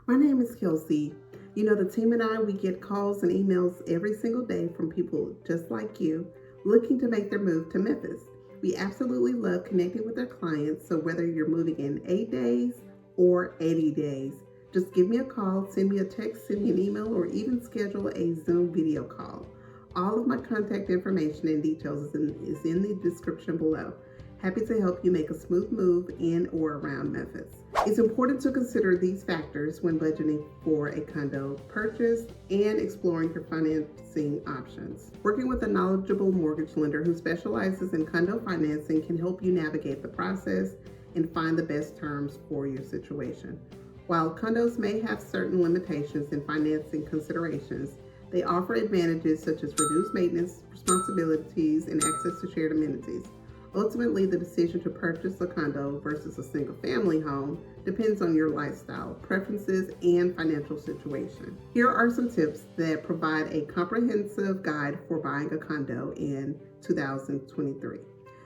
My name is Kelsey. You know, the team and I, we get calls and emails every single day from people just like you looking to make their move to Memphis. We absolutely love connecting with our clients, so whether you're moving in 8 days or 80 days, just give me a call, send me a text, send me an email, or even schedule a Zoom video call. All of my contact information and details is in the description below. Happy to help you make a smooth move in or around Memphis. It's important to consider these factors when budgeting for a condo purchase and exploring your financing options. Working with a knowledgeable mortgage lender who specializes in condo financing can help you navigate the process and find the best terms for your situation. While condos may have certain limitations in financing considerations, they offer advantages such as reduced maintenance responsibilities and access to shared amenities. Ultimately, the decision to purchase a condo versus a single-family home depends on your lifestyle, preferences, and financial situation. Here are some tips that provide a comprehensive guide for buying a condo in 2023.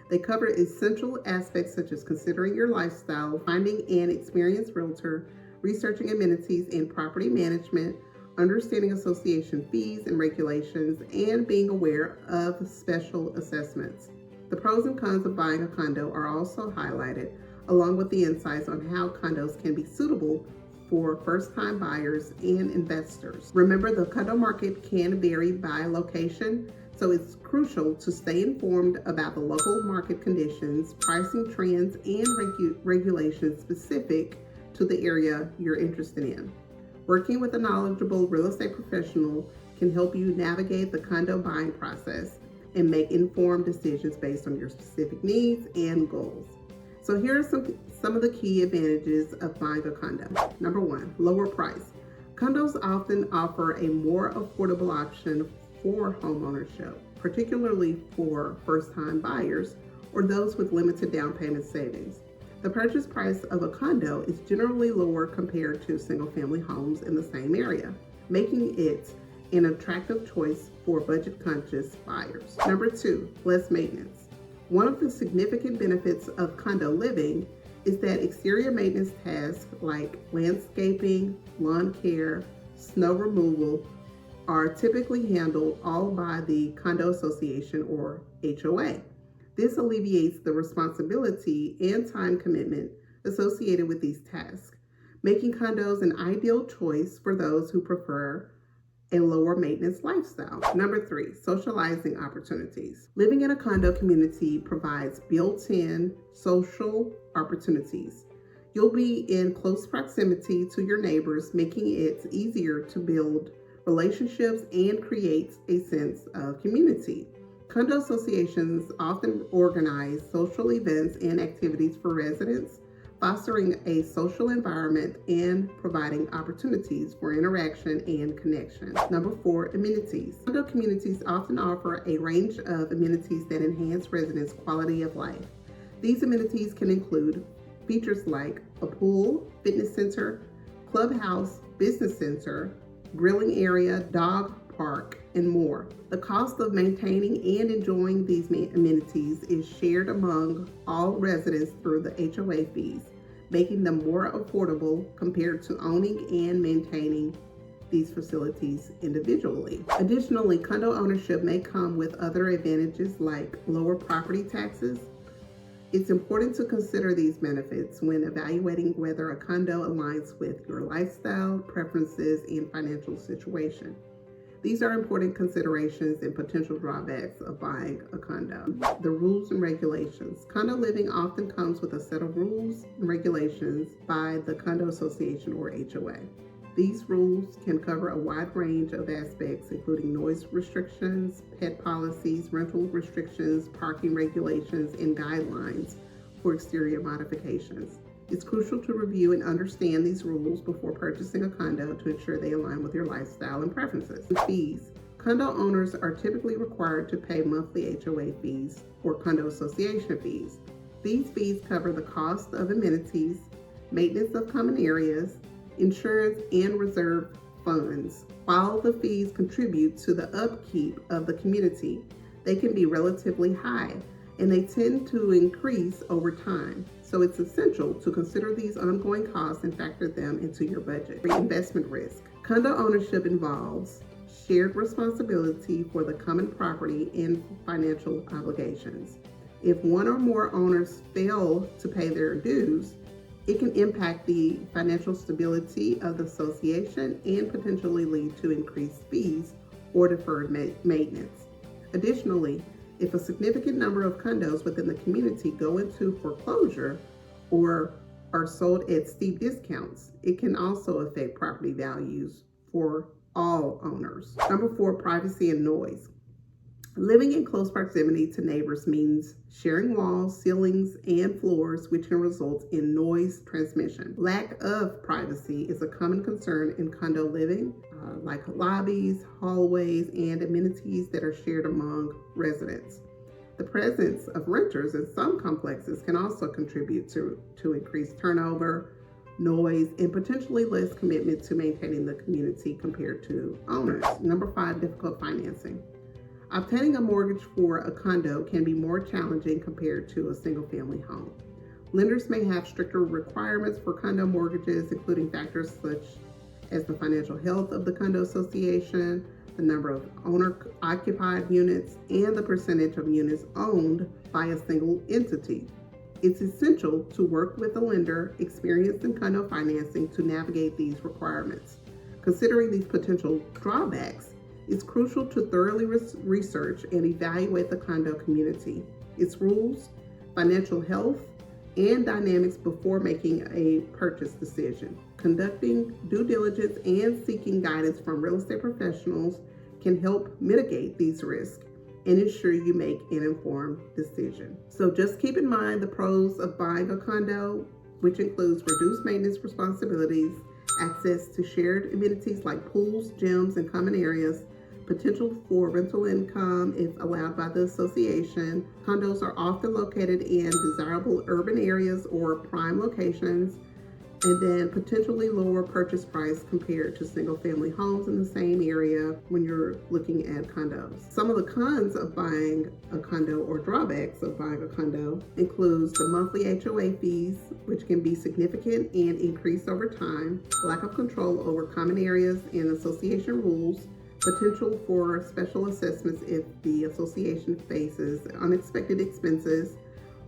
They cover essential aspects such as considering your lifestyle, finding an experienced realtor, researching amenities and property management, understanding association fees and regulations, and being aware of special assessments. The pros and cons of buying a condo are also highlighted, along with the insights on how condos can be suitable for first-time buyers and investors. Remember, the condo market can vary by location, so it's crucial to stay informed about the local market conditions, pricing trends, and regulations specific to the area you're interested in. Working with a knowledgeable real estate professional can help you navigate the condo buying process and make informed decisions based on your specific needs and goals. So here are some of the key advantages of buying a condo. Number one, lower price. Condos often offer a more affordable option for homeownership, particularly for first-time buyers or those with limited down payment savings. The purchase price of a condo is generally lower compared to single-family homes in the same area, making it an attractive choice for budget-conscious buyers. Number two, less maintenance. One of the significant benefits of condo living is that exterior maintenance tasks like landscaping, lawn care, snow removal are typically handled all by the condo association or HOA. This alleviates the responsibility and time commitment associated with these tasks, making condos an ideal choice for those who prefer a lower maintenance lifestyle. Number three, socializing opportunities. Living in a condo community provides built-in social opportunities. You'll be in close proximity to your neighbors, making it easier to build relationships and create a sense of community. Condo associations often organize social events and activities for residents, fostering a social environment and providing opportunities for interaction and connection. Number four, amenities. Condo communities often offer a range of amenities that enhance residents' quality of life. These amenities can include features like a pool, fitness center, clubhouse, business center, grilling area, dog park, and more. The cost of maintaining and enjoying these amenities is shared among all residents through the HOA fees, making them more affordable compared to owning and maintaining these facilities individually. Additionally, condo ownership may come with other advantages like lower property taxes. It's important to consider these benefits when evaluating whether a condo aligns with your lifestyle, preferences, and financial situation. These are important considerations and potential drawbacks of buying a condo. The rules and regulations. Condo living often comes with a set of rules and regulations by the condo association or HOA. These rules can cover a wide range of aspects, including noise restrictions, pet policies, rental restrictions, parking regulations, and guidelines for exterior modifications. It's crucial to review and understand these rules before purchasing a condo to ensure they align with your lifestyle and preferences. Fees. Condo owners are typically required to pay monthly HOA fees or condo association fees. These fees cover the cost of amenities, maintenance of common areas, insurance, and reserve funds. While the fees contribute to the upkeep of the community, they can be relatively high, and they tend to increase over time. So it's essential to consider these ongoing costs and factor them into your budget. Reinvestment risk. Condo ownership involves shared responsibility for the common property and financial obligations. If one or more owners fail to pay their dues, it can impact the financial stability of the association and potentially lead to increased fees or deferred maintenance. Additionally, if a significant number of condos within the community go into foreclosure or are sold at steep discounts, it can also affect property values for all owners. Number 4, privacy and noise. Living in close proximity to neighbors means sharing walls, ceilings, and floors, which can result in noise transmission. Lack of privacy is a common concern in condo living, like lobbies, hallways, and amenities that are shared among residents. The presence of renters in some complexes can also contribute to increased turnover, noise, and potentially less commitment to maintaining the community compared to owners. Number 5, difficult financing. Obtaining a mortgage for a condo can be more challenging compared to a single-family home. Lenders may have stricter requirements for condo mortgages, including factors such as the financial health of the condo association, the number of owner-occupied units, and the percentage of units owned by a single entity. It's essential to work with a lender experienced in condo financing to navigate these requirements. Considering these potential drawbacks, it's crucial to thoroughly research and evaluate the condo community, its rules, financial health, and dynamics before making a purchase decision. Conducting due diligence and seeking guidance from real estate professionals can help mitigate these risks and ensure you make an informed decision. So just keep in mind the pros of buying a condo, which includes reduced maintenance responsibilities, access to shared amenities like pools, gyms, and common areas, potential for rental income if allowed by the association. Condos are often located in desirable urban areas or prime locations, and then potentially lower purchase price compared to single-family homes in the same area when you're looking at condos. Some of the cons of buying a condo or drawbacks of buying a condo includes the monthly HOA fees, which can be significant and increase over time, lack of control over common areas and association rules, potential for special assessments if the association faces unexpected expenses,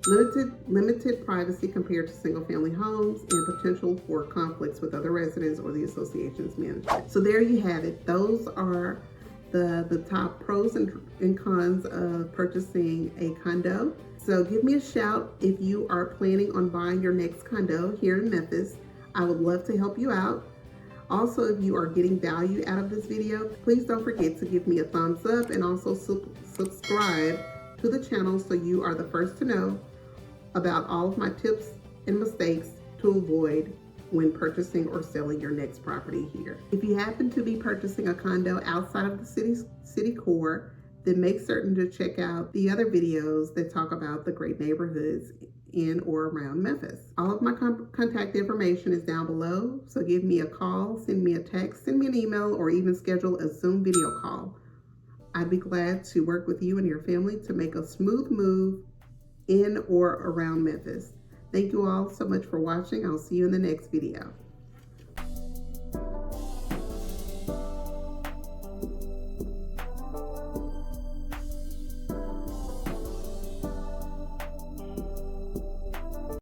limited privacy compared to single-family homes, and potential for conflicts with other residents or the association's management. So there you have it. Those are the top pros and cons of purchasing a condo. So give me a shout if you are planning on buying your next condo here in Memphis. I would love to help you out. Also, if you are getting value out of this video, please don't forget to give me a thumbs up and also subscribe to the channel so you are the first to know about all of my tips and mistakes to avoid when purchasing or selling your next property here. If you happen to be purchasing a condo outside of the city core, then make certain to check out the other videos that talk about the great neighborhoods in or around Memphis. All of my contact information is down below, so give me a call, send me a text, send me an email, or even schedule a Zoom video call. I'd be glad to work with you and your family to make a smooth move in or around Memphis. Thank you all so much for watching. I'll see you in the next video.